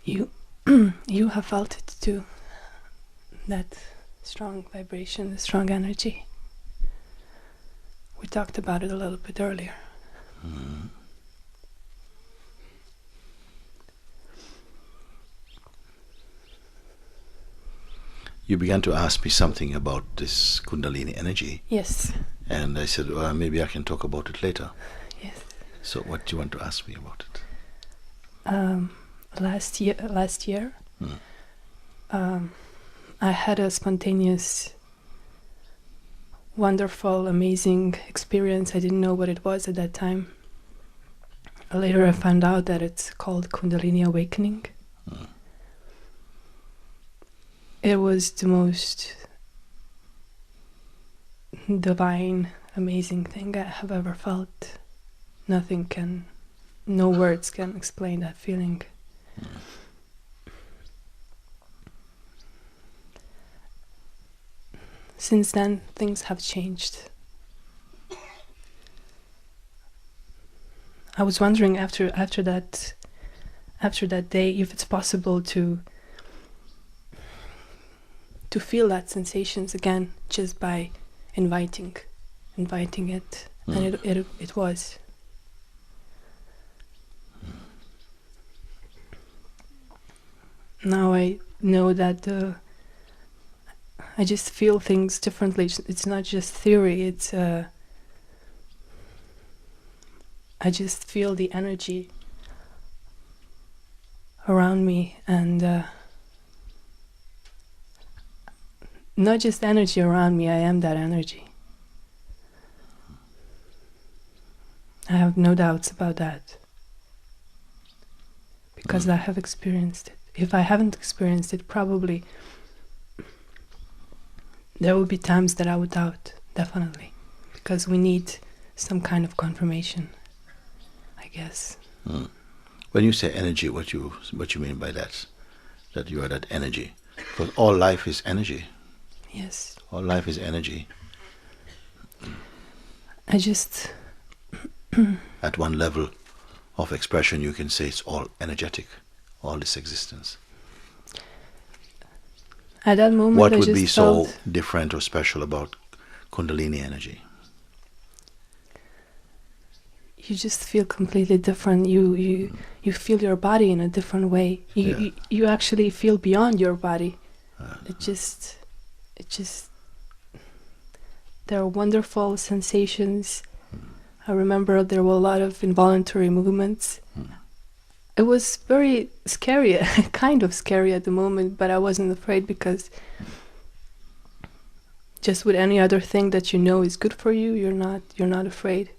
You you have felt it too, that strong vibration, the strong energy. We talked about it a little bit earlier. Mm. You began to ask me something about this Kundalini energy. Yes. And I said, well, maybe I can talk about it later. Yes. So what do you want to ask me about it? Last year, I had a spontaneous, wonderful, amazing experience. I didn't know what it was at that time. Later I found out that it's called Kundalini awakening. It was the most divine, amazing thing I have ever felt. No words can explain that feeling. Since then, things have changed. I was wondering after that day if it's possible to feel that sensations again just by inviting it, and it was. Now I know that I just feel things differently. It's not just theory. It's I just feel the energy around me, and not just energy around me, I am that energy. I have no doubts about that, because I have experienced it. If I haven't experienced it, probably there would be times that I would doubt, definitely, because we need some kind of confirmation, I guess. When you say energy, what you mean by that? That you are that energy? Because all life is energy. Yes. All life is energy. I just... At one level of expression, you can say it's all energetic, all this existence. At that moment, what I would just be so felt different or special about Kundalini energy? you just feel completely different. You feel your body in a different way. You actually feel beyond your body. It just there are wonderful sensations. I remember there were a lot of involuntary movements. It was very scary, kind of scary at the moment, but I wasn't afraid, because just with any other thing that you know is good for you, you're not afraid.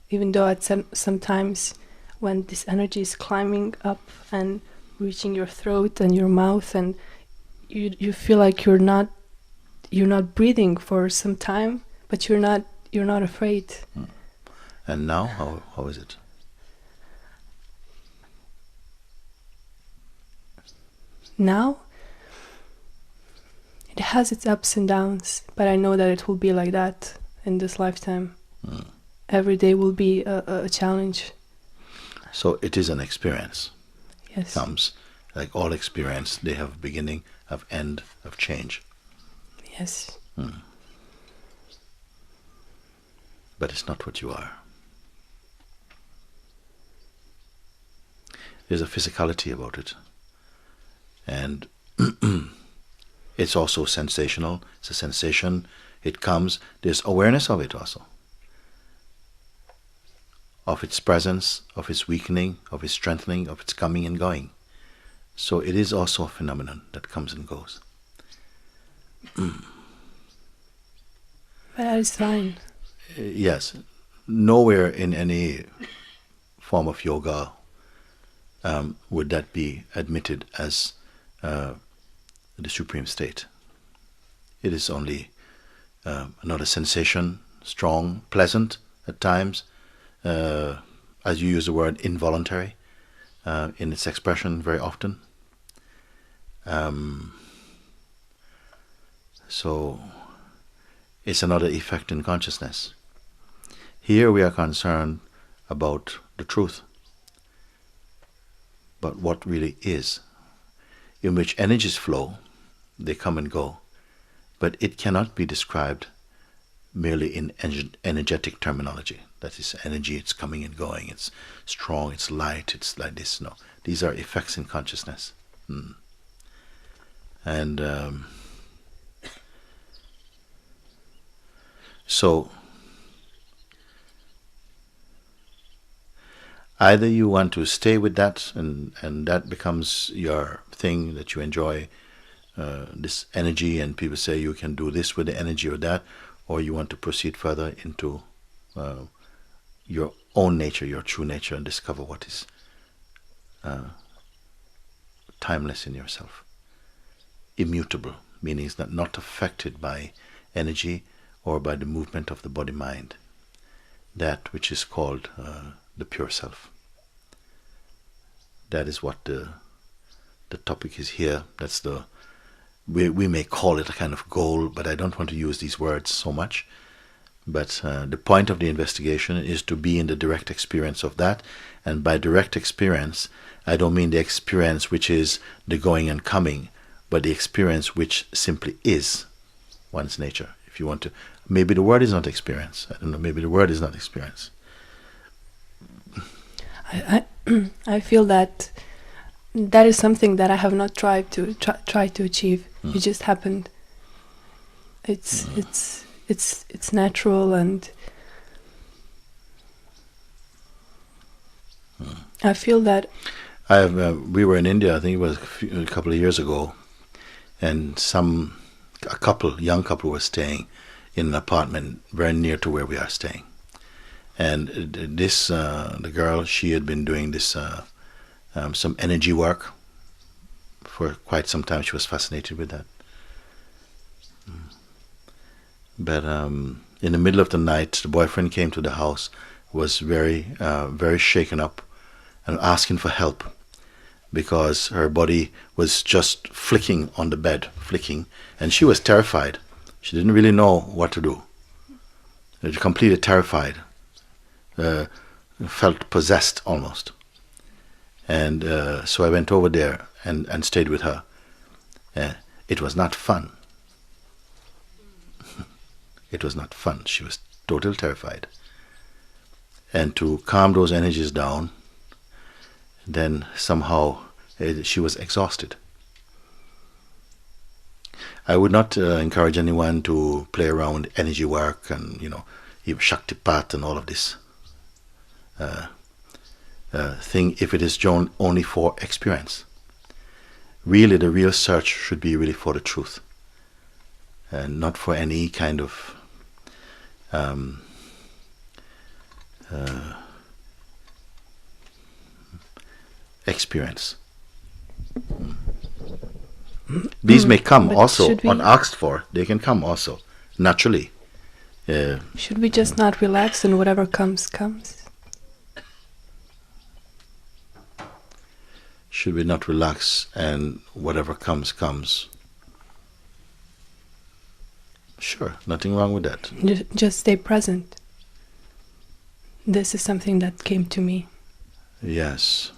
Even though at sometimes when this energy is climbing up and reaching your throat and your mouth, and you feel like you're not breathing for some time, but you're not afraid. And now, how is it? Now, it has its ups and downs, but I know that it will be like that in this lifetime. Every day will be a challenge. So it is an experience. Yes. Comes, like all experience, they have beginning, have end, have change. Yes. But it's not what you are. There's a physicality about it. And it's also sensational. It's a sensation. It comes. There's awareness of it also. Of its presence, of its weakening, of its strengthening, of its coming and going. So it is also a phenomenon that comes and goes. But that is fine. Yes. Nowhere in any form of yoga would that be admitted as the supreme state. It is only another sensation, strong, pleasant at times, as you use the word involuntary in its expression very often. So it's another effect in consciousness. Here we are concerned about the truth, but what really is in which energies flow, they come and go, but it cannot be described merely in energetic terminology. That is energy, it's coming and going, it's strong, it's light, it's like this. No, these are effects in consciousness. And so either you want to stay with that, and that becomes your thing that you enjoy, this energy, and people say you can do this with the energy or that, or you want to proceed further into your own nature, your true nature, and discover what is timeless in yourself. Immutable, meaning it's not affected by energy or by the movement of the body-mind. That which is called the pure self. That is what the topic is here. That's the, we may call it a kind of goal, but I don't want to use these words so much. But the point of the investigation is to be in the direct experience of that. And by direct experience, I don't mean the experience which is the going and coming, but the experience which simply is one's nature. If you want to, maybe the word is not experience. I don't know, maybe the word is not experience. I feel that is something that I have not tried to achieve. It just happened. It's natural, and I feel that. We were in India, I think it was a couple of years ago, and a young couple was staying in an apartment very near to where we are staying. And this, the girl, she had been doing this, some energy work for quite some time. She was fascinated with that. But in the middle of the night, the boyfriend came to the house, was very, very shaken up, and asking for help, because her body was just flicking on the bed, and she was terrified. She didn't really know what to do. She was completely terrified. Felt possessed almost. And so I went over there and stayed with her. It was not fun. It was not fun. She was totally terrified. And to calm those energies down, then somehow she was exhausted. I would not encourage anyone to play around with energy work and, even Shaktipat and all of this thing if it is only for experience. Really, the real search should be really for the truth, and not for any kind of experience. These may come but also unasked for. They can come also naturally. Should we just not relax and whatever comes, comes? Should we not relax and whatever comes, comes? Sure, nothing wrong with that. Just stay present. This is something that came to me. Yes.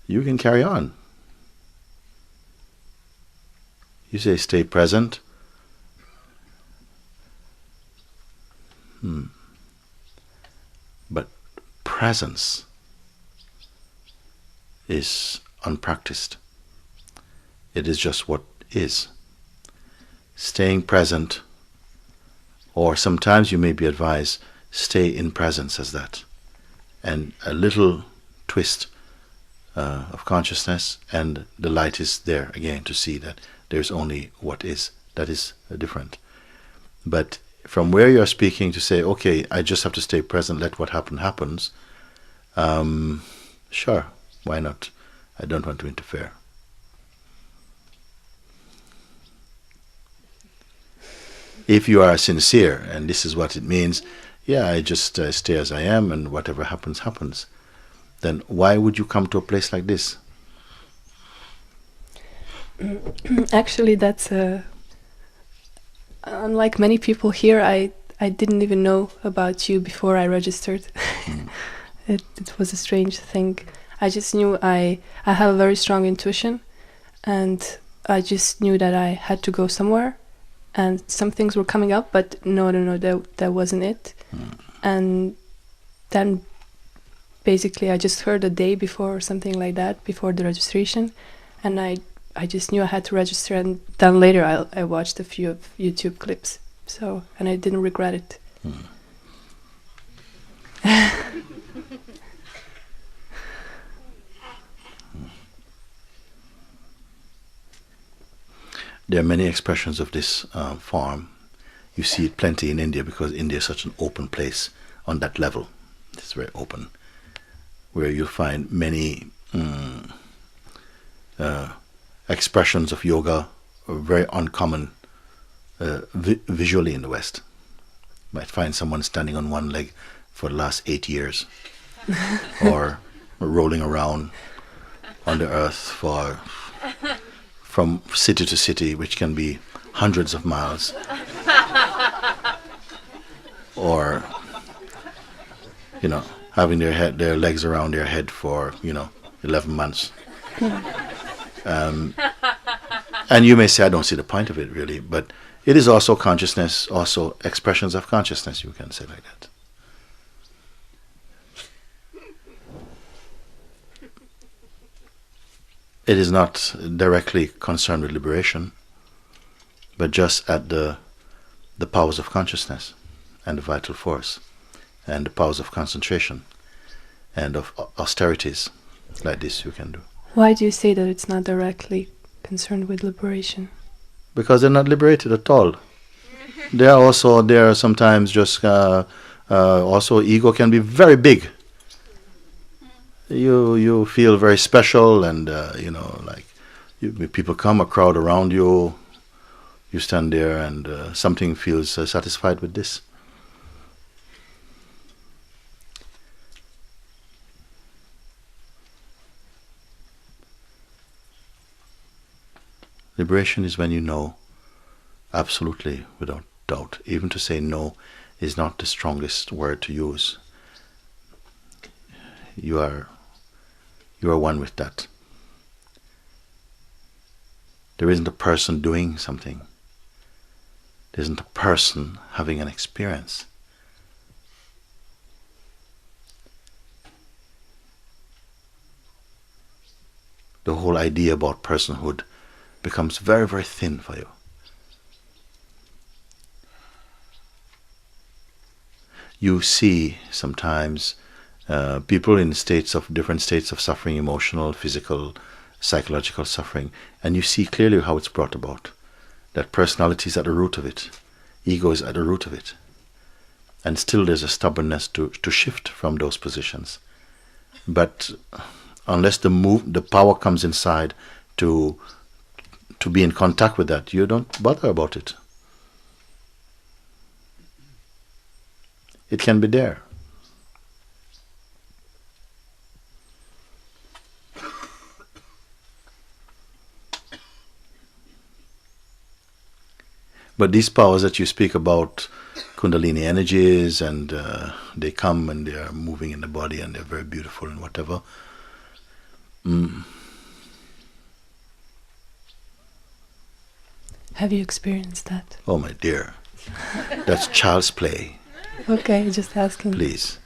You can carry on. You say stay present. But presence is unpracticed. It is just what is. Staying present, or sometimes you may be advised, stay in presence as that. And a little twist of consciousness, and the light is there again to see that there's only what is. That is different. But from where you're speaking to say, okay, I just have to stay present, let what happens, sure, why not? I don't want to interfere. If you are sincere, and this is what it means, yeah, I just stay as I am, and whatever happens, happens, then why would you come to a place like this? Actually, that's unlike many people here, I didn't even know about you before I registered. It was a strange thing. I just knew I have a very strong intuition, and I just knew that I had to go somewhere, and some things were coming up, but no, that wasn't it. And then basically I just heard a day before or something like that, before the registration, and I just knew I had to register, and then later I watched a few of YouTube clips, so, and I didn't regret it. There are many expressions of this form. You see it plenty in India, because India is such an open place on that level. It's very open, where you find many expressions of yoga are very uncommon visually in the West. You might find someone standing on one leg for the last 8 years, or rolling around on the earth from city to city, which can be hundreds of miles, or having their legs around their head for 11 months. And you may say, I don't see the point of it really, but it is also consciousness, also expressions of consciousness, you can say like that. It is not directly concerned with liberation, but just at the powers of consciousness and the vital force and the powers of concentration and of austerities like this you can do. Why do you say that it's not directly concerned with liberation? Because they're not liberated at all. They are sometimes just also ego can be very big. You feel very special, and people come, a crowd around you, you stand there, and something feels satisfied with this. Liberation is when you know absolutely, without doubt. Even to say no is not the strongest word to use. You are one with that. There isn't a person doing something. There isn't a person having an experience. The whole idea about personhood becomes very, very thin for you. You see sometimes people in different states of suffering, emotional, physical, psychological suffering, and you see clearly how it's brought about. That personality is at the root of it. Ego is at the root of it. And still there's a stubbornness to shift from those positions. But unless the power comes inside to be in contact with that, you don't bother about it. It can be there. But these powers that you speak about, Kundalini energies, and they come and they are moving in the body and they're very beautiful and whatever. Have you experienced that? Oh my dear, that's child's play. Okay, just asking. Please.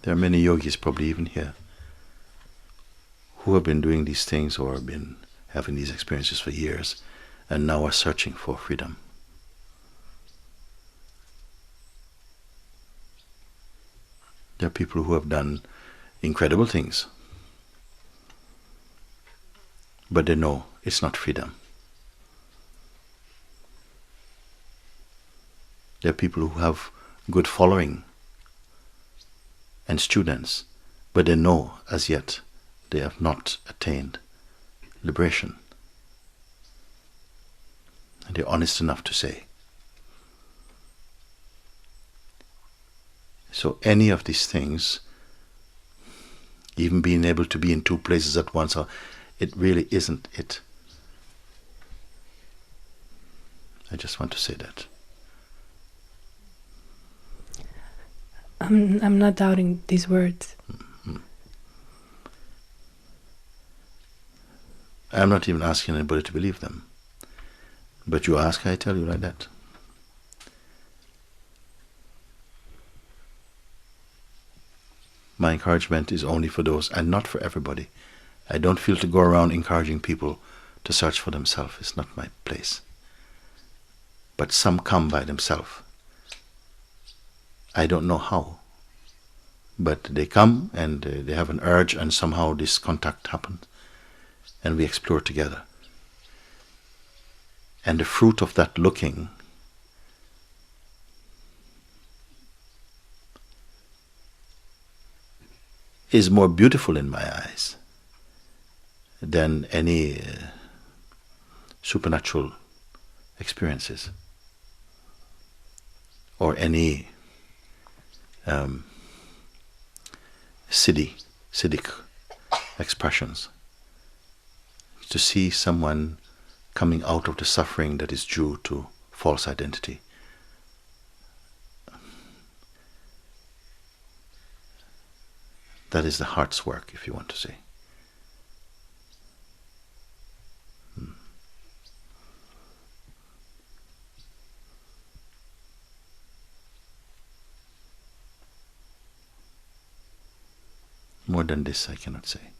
There are many yogis probably even here who have been doing these things or have been having these experiences for years and now are searching for freedom. There are people who have done incredible things, but they know it's not freedom. There are people who have good following and students, but they know as yet they have not attained liberation. and they're honest enough to say. So any of these things, even being able to be in two places at once, it really isn't it. I just want to say that. I'm not doubting these words. I'm not even asking anybody to believe them. But you ask, I tell you like that. My encouragement is only for those, and not for everybody. I don't feel to go around encouraging people to search for themselves. It's not my place. But some come by themselves. I don't know how. But they come and they have an urge, and somehow this contact happens. And we explore together. And the fruit of that looking is more beautiful in my eyes than any supernatural experiences or any Siddhic expressions. To see someone coming out of the suffering that is due to false identity. That is the heart's work, if you want to say. More than this I cannot say.